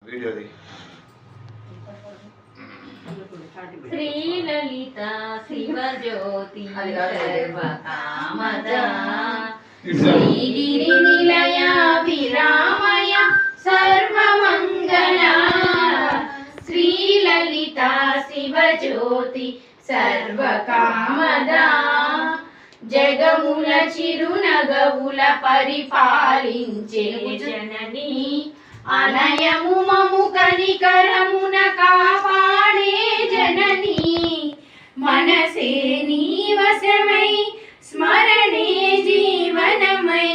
వీడియోది శ్రీలలిత శివజ్యోతి సర్వకామద శ్రీగిరి నిలయ విరామయ సర్వమంగళ శ్రీలలిత శివజ్యోతి సర్వకామద జగముల చిరునగవుల పరిపాలించే జనని అనయము మము కనికరమున కాపాడే జనని మనసే నీవశమై స్మరణే జీవనమై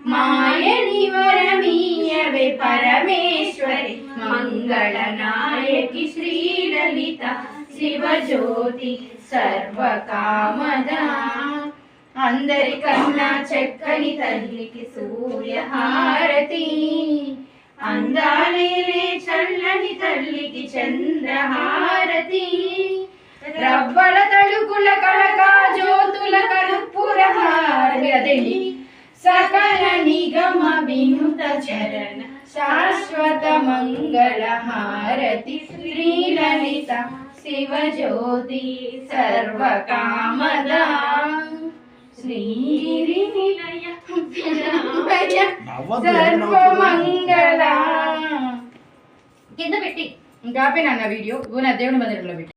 మాయని వరమీయవే పరమేశ్వరి మంగళనాయకి శ్రీలలిత శివజ్యోతి సర్వకామద అందరికన్నా చక్కని తల్లికి సూర్యహారతి అందాలేలే చల్లని తల్లికి చంద్రహారతి రవ్వల తలుకుల కళకా జ్యోతుల కర్పూర హారతి సకల నిగమ వినుత చరణ శాశ్వత మంగళ హారతి శ్రీలలిత శివజ్యోతి సర్వకామద శ్రీగిరి నిలయ సర్వమంగళ కింద పెట్టి ఇంకా ఆపేనా వీడియో నా దేవుని మందిరంలో పెట్టి